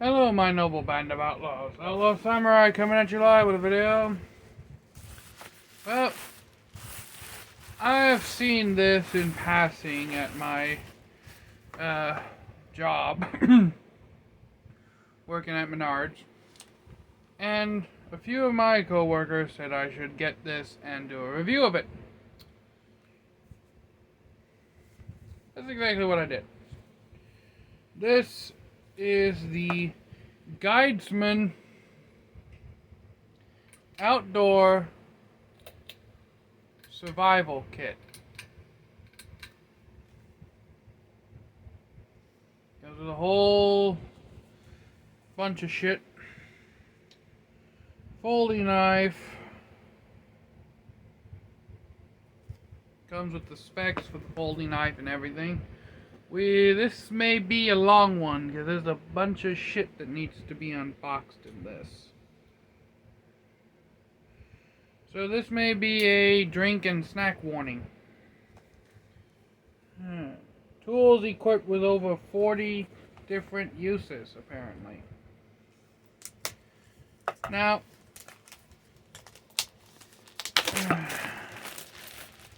Hello, my noble band of outlaws. Outlaw Samurai coming at you live with a video. Well, I have seen this in passing at my job, working at Menards, and a few of my co-workers said I should get this and do a review of it. That's exactly what I did. This is the Guidesman Outdoor Survival Kit. Comes with a whole bunch of shit. Folding knife. Comes with the specs for the folding knife and everything. This may be a long one because there's a bunch of shit that needs to be unboxed in this. So this may be a drink and snack warning. Tools equipped with over 40 different uses, apparently. Now,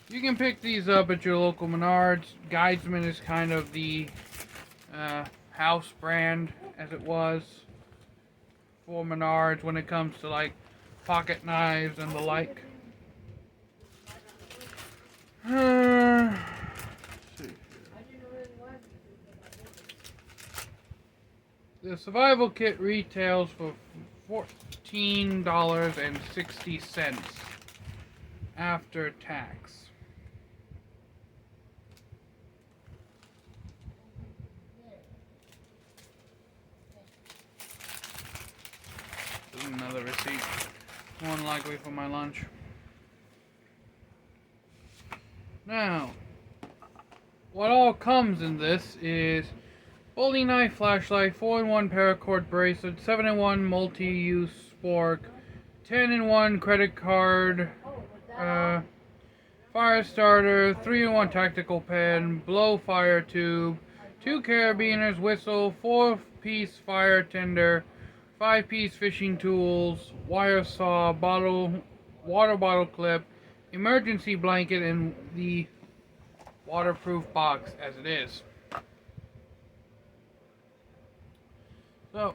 you can pick these up at your local Menards. Guidesman is kind of the house brand, as it was, for Menards when it comes to like pocket knives and the like. The survival kit retails for $14.60 after tax. Another receipt, more than likely for my lunch. Now, what all comes in this is folding knife, flashlight, 4-in-1 paracord bracelet, 7-in-1 multi-use spork, 10-in-1 credit card, fire starter, 3-in-1 tactical pen, blow fire tube, 2 carabiners, whistle, 4-piece fire tinder, 5-piece fishing tools, wire saw, water bottle clip, emergency blanket, and the waterproof box as it is. So,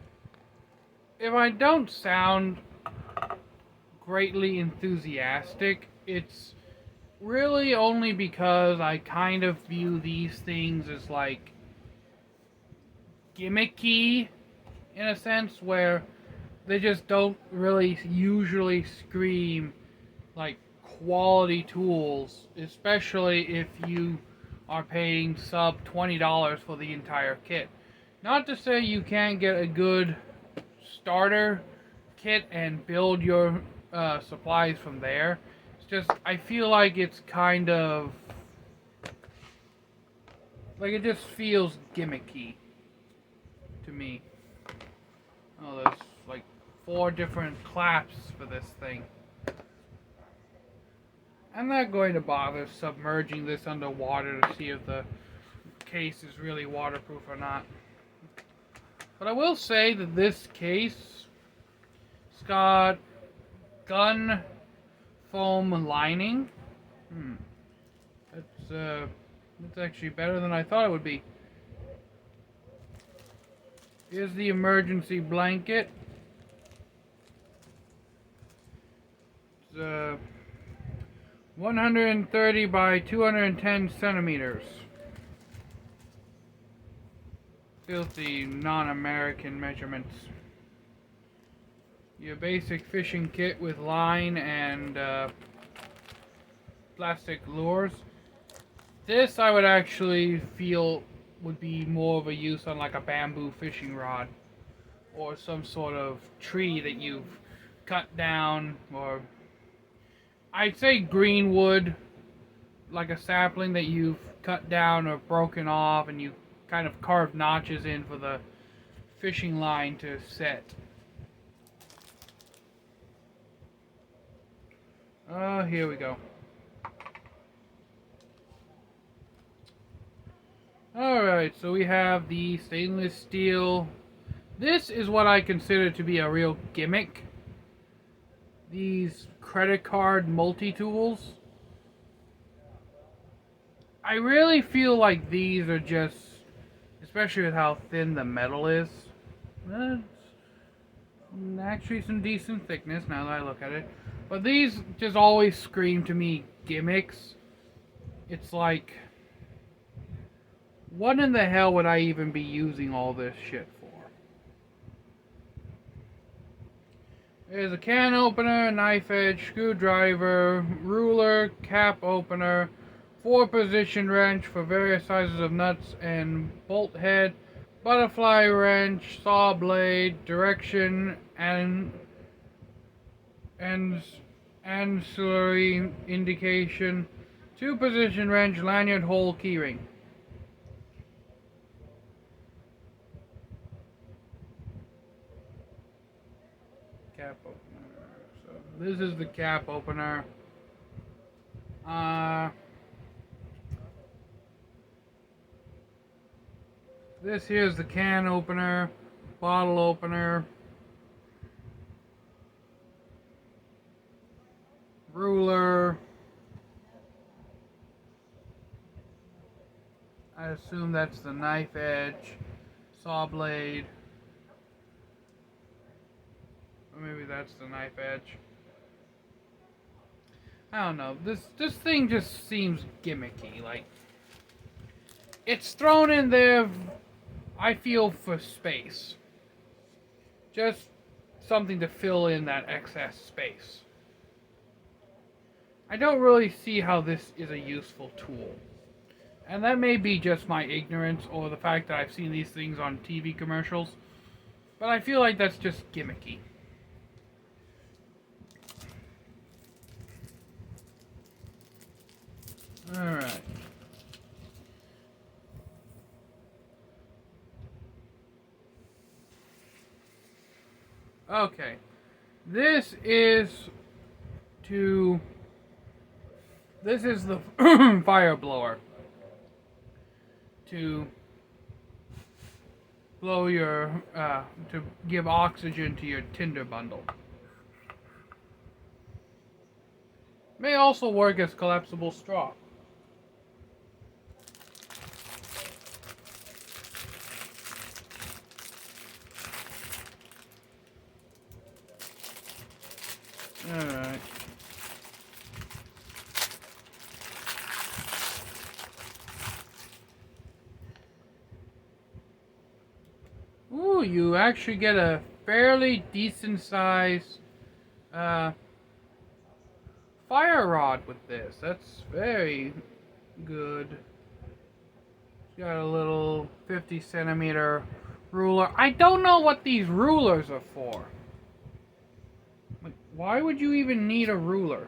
if I don't sound greatly enthusiastic, it's really only because I kind of view these things as like gimmicky, in a sense, where they just don't really usually scream like quality tools, especially if you are paying sub $20 for the entire kit. Not to say you can't get a good starter kit and build your supplies from there. It's just, I feel like it's kind of like it just feels gimmicky to me. Oh, there's like 4 different claps for this thing. I'm not going to bother submerging this underwater to see if the case is really waterproof or not. But I will say that this case has got gun foam lining. That's actually better than I thought it would be. Here's the emergency blanket. It's 130 by 210 centimeters. Filthy non-American measurements. Your basic fishing kit with line and plastic lures. This I would actually feel would be more of a use on like a bamboo fishing rod or some sort of tree that you've cut down, or I'd say green wood, like a sapling that you've cut down or broken off and you kind of carved notches in for the fishing line to set. Here we go. Alright, so we have the stainless steel This is what I consider to be a real gimmick. These credit card multi-tools. I really feel like these are just, especially with how thin the metal is, it's actually some decent thickness now that I look at it. But these just always scream to me gimmicks. It's like, what in the hell would I even be using all this shit for? There's a can opener, knife edge, screwdriver, ruler, cap opener, 4-position wrench for various sizes of nuts and bolt head, butterfly wrench, saw blade, direction, and ancillary indication, 2-position wrench, lanyard hole, keyring. Cap opener. So this is the cap opener. This here's the can opener, bottle opener, ruler. I assume that's the knife edge, saw blade. Or maybe that's the knife edge. I don't know. This thing just seems gimmicky. Like, it's thrown in there, I feel, for space. Just something to fill in that excess space. I don't really see how this is a useful tool. And that may be just my ignorance or the fact that I've seen these things on TV commercials. But I feel like that's just gimmicky. Alright. Okay. This is the fire blower. To blow your, to give oxygen to your tinder bundle. May also work as collapsible straw. Alright. Ooh, you actually get a fairly decent size fire rod with this. That's very good. It's got a little 50-centimeter ruler. I don't know what these rulers are for. Like, why would you even need a ruler?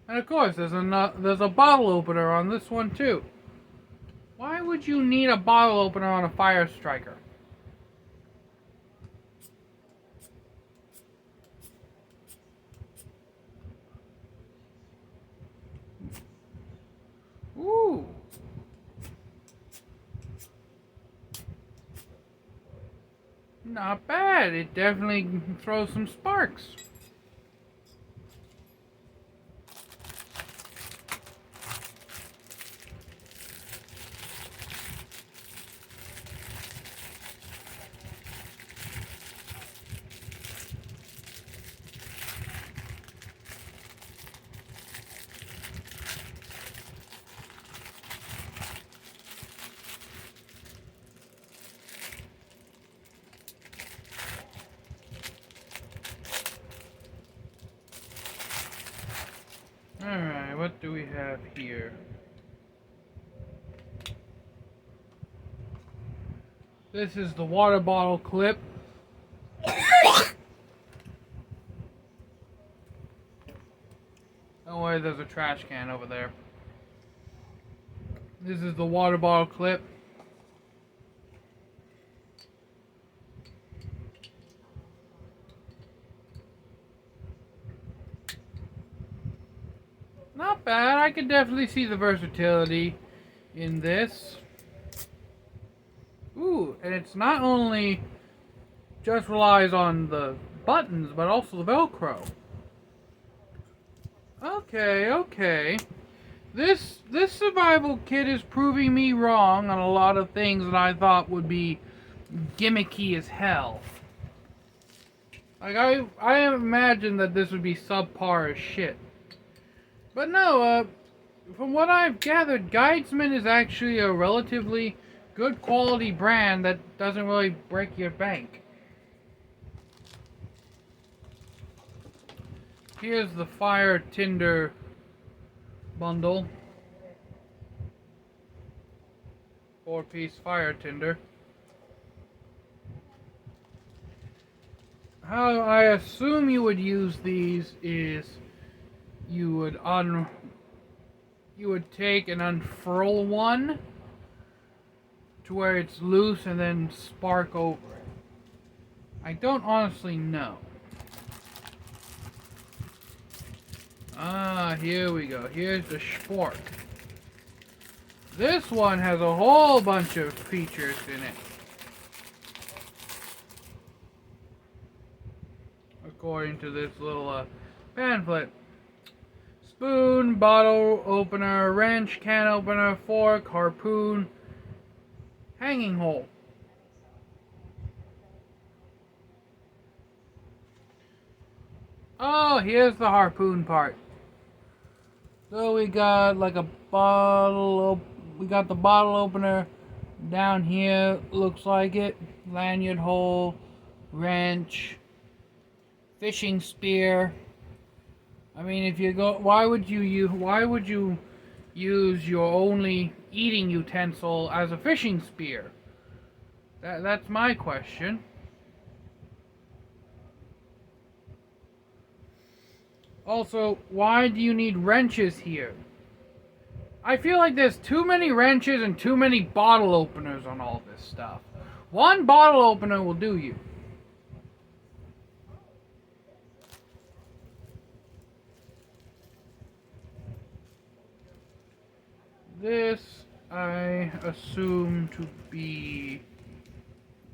And of course, there's a bottle opener on this one too. Why would you need a bottle opener on a fire striker? Ooh. Not bad. It definitely throws some sparks. Alright, what do we have here? This is the water bottle clip. Don't worry, there's a trash can over there. This is the water bottle clip. Not bad. I can definitely see the versatility in this. Ooh, and it's not only just relies on the buttons, but also the Velcro. Okay, okay. This survival kit is proving me wrong on a lot of things that I thought would be gimmicky as hell. Like I imagined that this would be subpar as shit. But no, from what I've gathered, Guidesman is actually a relatively good quality brand that doesn't really break your bank. Here's the fire tinder bundle. 4-piece fire tinder. How I assume you would use these is you would take and unfurl one to where it's loose and then spark over it. I don't honestly know. Ah, here we go. Here's the spork. This one has a whole bunch of features in it. According to this little pamphlet. Spoon, bottle opener, wrench, can opener, fork, harpoon, hanging hole. Oh, here's the harpoon part. So we got like a bottle, we got the bottle opener down here, looks like it. Lanyard hole, wrench, fishing spear. I mean, if you go, why would you use your only eating utensil as a fishing spear? That's my question. Also, why do you need wrenches here? I feel like there's too many wrenches and too many bottle openers on all this stuff. One bottle opener will do you. This I assume to be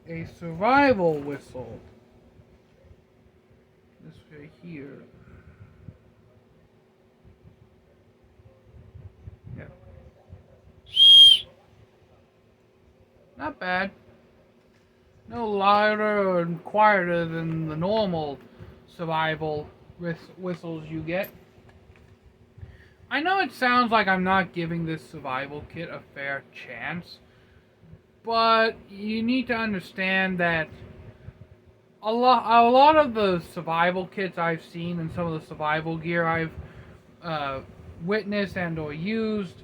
a survival whistle. This right here. Yeah. Not bad. No louder or quieter than the normal survival whistles you get. I know it sounds like I'm not giving this survival kit a fair chance, but you need to understand that a lot of the survival kits I've seen and some of the survival gear I've witnessed and or used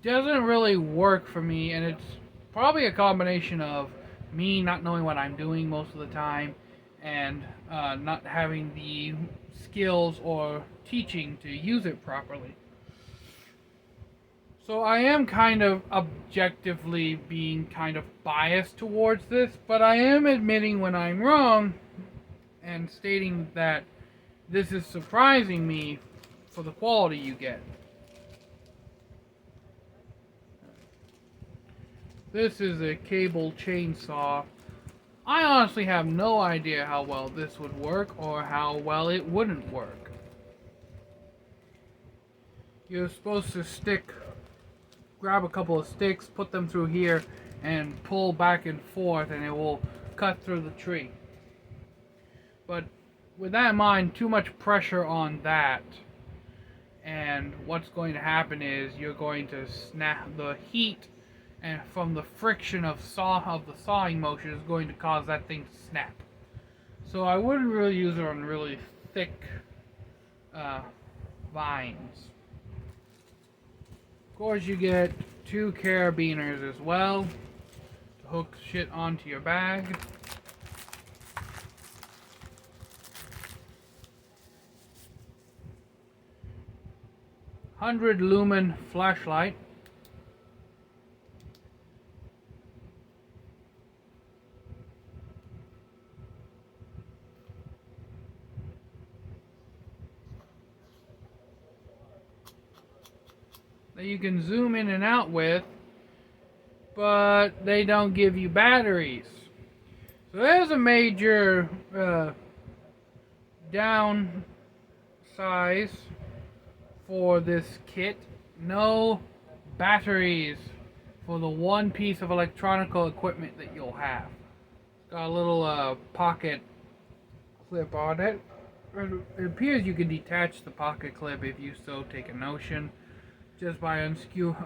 doesn't really work for me, and it's probably a combination of me not knowing what I'm doing most of the time and not having the skills or teaching to use it properly. So I am kind of objectively being kind of biased towards this, but I am admitting when I'm wrong and stating that this is surprising me for the quality you get. This is a cable chainsaw. I honestly have no idea how well this would work or how well it wouldn't work. You're supposed to grab a couple of sticks, put them through here, and pull back and forth, and it will cut through the tree. But with that in mind, too much pressure on that, and what's going to happen is you're going to snap the heat, and from the friction of the sawing motion is going to cause that thing to snap. So I wouldn't really use it on really thick vines. Of course, you get 2 carabiners as well to hook shit onto your bag. $100 lumen flashlight. that you can zoom in and out with, but they don't give you batteries. So there's a major downsize for this kit. No batteries for the one piece of electronical equipment that you'll have. It's got a little pocket clip on it. It appears you can detach the pocket clip if you so take a notion, just by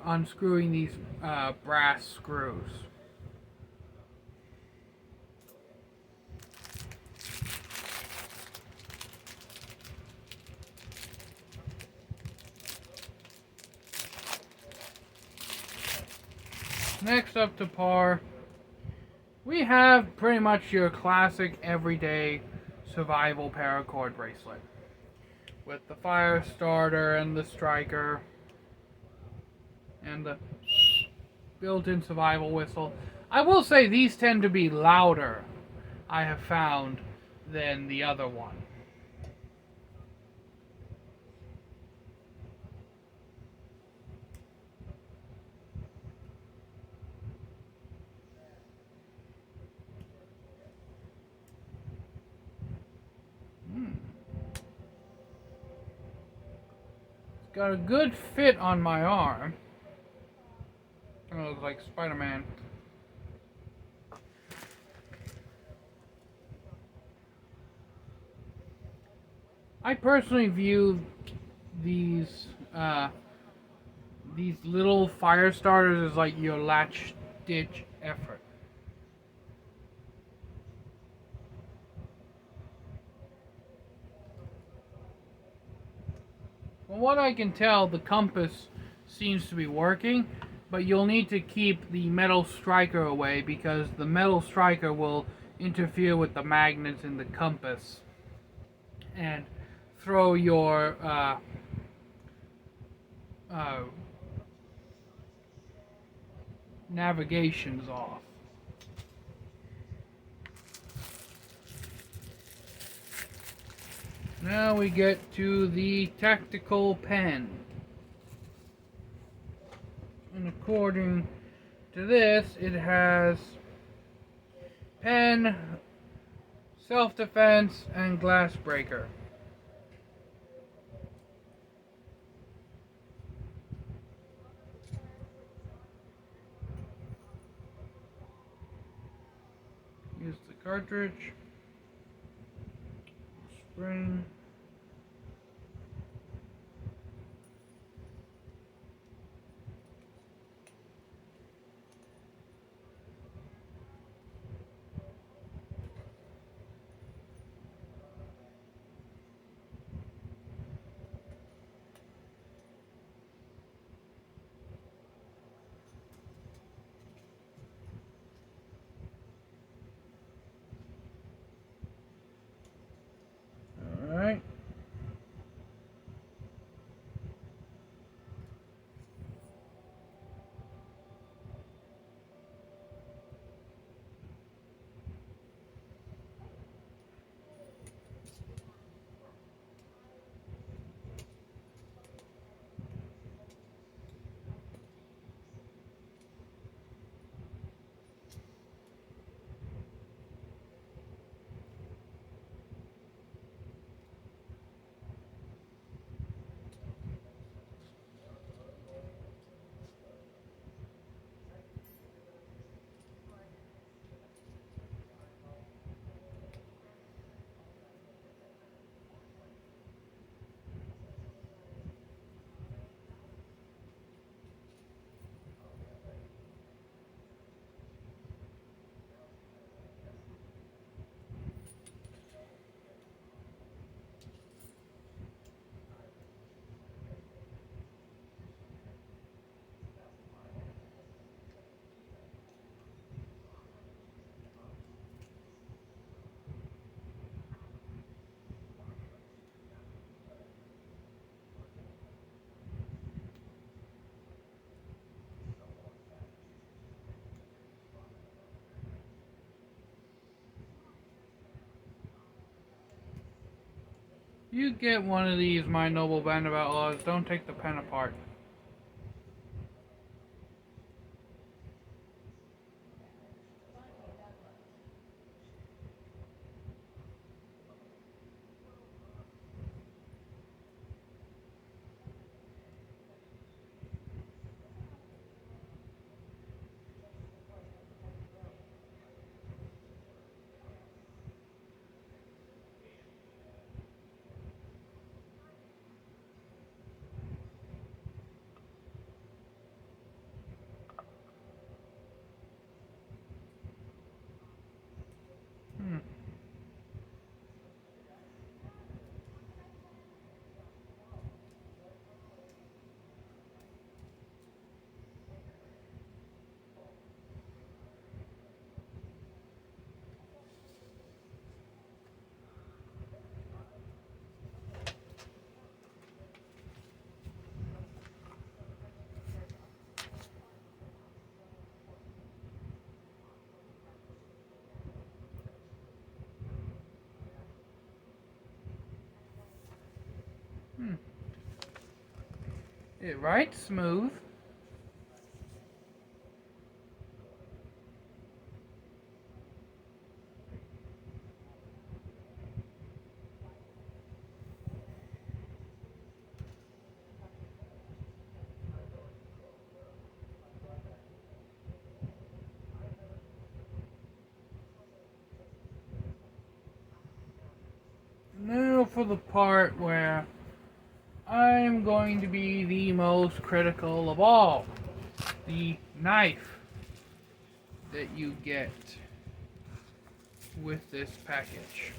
unscrewing these brass screws. Next up to par, we have pretty much your classic everyday survival paracord bracelet with the fire starter and the striker and the built-in survival whistle. I will say these tend to be louder, I have found, than the other one. It's got a good fit on my arm. It looks like Spider-Man. I personally view these little fire starters as like your latch ditch effort. From what I can tell, the compass seems to be working, but you'll need to keep the metal striker away because the metal striker will interfere with the magnets in the compass and throw your navigations off. Now we get to the tactical pen. And according to this, it has pen, self-defense, and glass breaker. Use the cartridge, spring. Alright. You get one of these, my noble band of outlaws. Don't take the pen apart. It writes smooth. Now for the part where I'm going to be the most critical of all. The knife that you get with this package.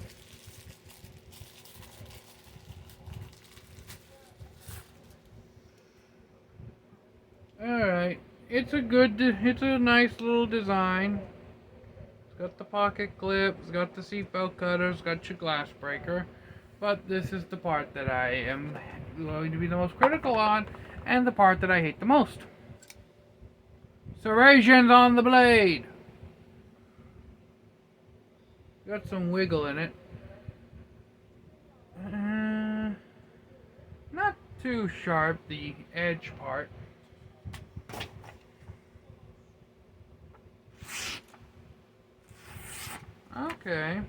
Alright, it's a nice little design. It's got the pocket clip, it's got the seatbelt cutter, it's got your glass breaker. But this is the part that I am going to be the most critical on, and the part that I hate the most. Serrations on the blade! Got some wiggle in it. Not too sharp, the edge part. Okay.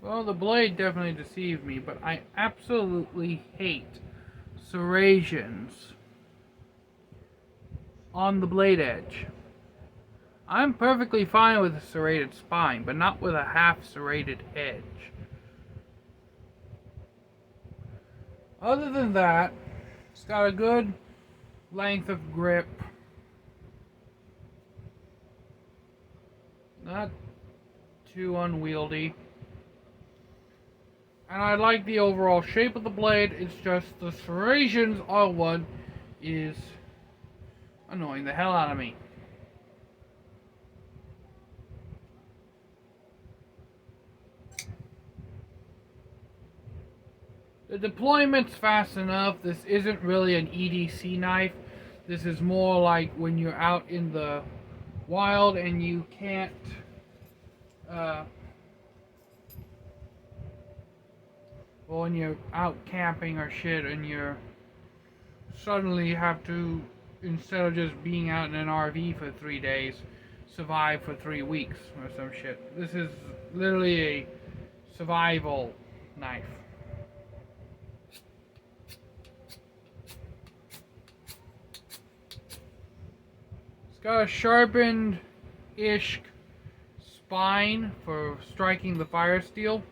Well, the blade definitely deceived me, but I absolutely hate serrations on the blade edge. I'm perfectly fine with a serrated spine, but not with a half serrated edge. Other than that, it's got a good length of grip. Not too unwieldy. And I like the overall shape of the blade. It's just the serrations on one is annoying the hell out of me. The deployment's fast enough. This isn't really an EDC knife. This is more like when you're out in the wild and you can't well, when you're out camping or shit and you're suddenly have to, instead of just being out in an RV for 3 days, survive for 3 weeks or some shit. This is literally a survival knife. It's got a sharpened-ish spine for striking the fire steel.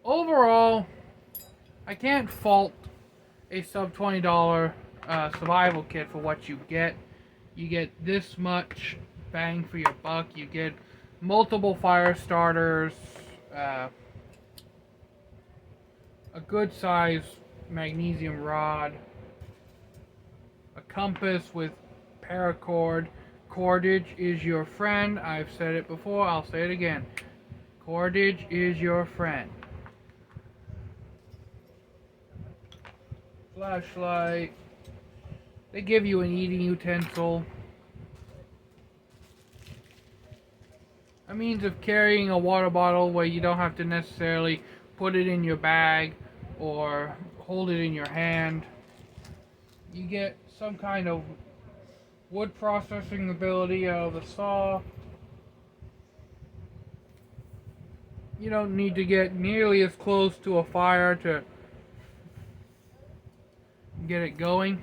Overall, I can't fault a sub $20 survival kit for what you get. You get this much bang for your buck. You get multiple fire starters, a good size magnesium rod, a compass with paracord. Cordage is your friend. I've said it before, I'll say it again. Cordage is your friend. Flashlight. They give you an eating utensil. A means of carrying a water bottle where you don't have to necessarily put it in your bag or hold it in your hand. You get some kind of wood processing ability out of the saw. You don't need to get nearly as close to a fire to get it going.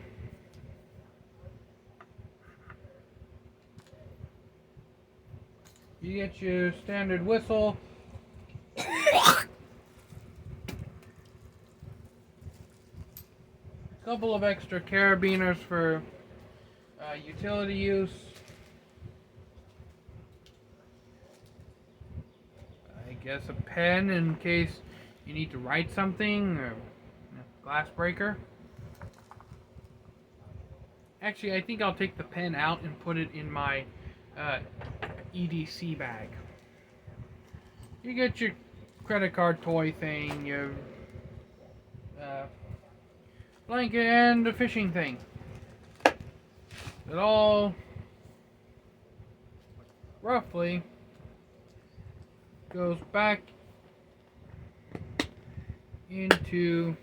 You get your standard whistle. A couple of extra carabiners for utility use. I guess a pen in case you need to write something, or glass breaker. Actually, I think I'll take the pen out and put it in my EDC bag. You get your credit card toy thing, your blanket, and the fishing thing. It all roughly goes back into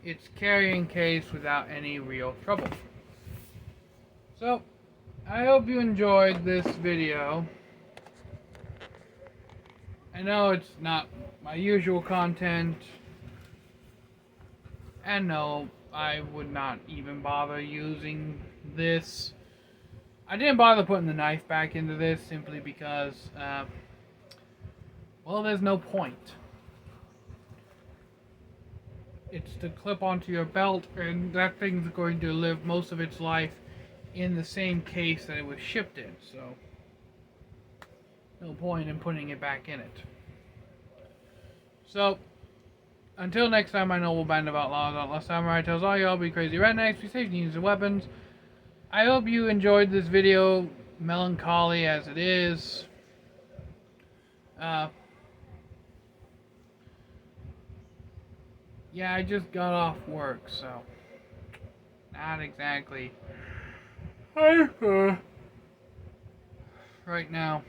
its carrying case without any real trouble. So, I hope you enjoyed this video. I know it's not my usual content, and no, I would not even bother using this. I didn't bother putting the knife back into this simply because, well, there's no point. It's to clip onto your belt, and that thing's going to live most of its life in the same case that it was shipped in, so no point in putting it back in it. So, until next time, my noble band of outlaws, Outlaw Samurai tells all y'all be crazy rednecks, be safe, use your weapons. I hope you enjoyed this video, melancholy as it is. Yeah, I just got off work, so not exactly right now.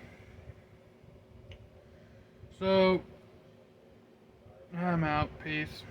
So I'm out. Peace.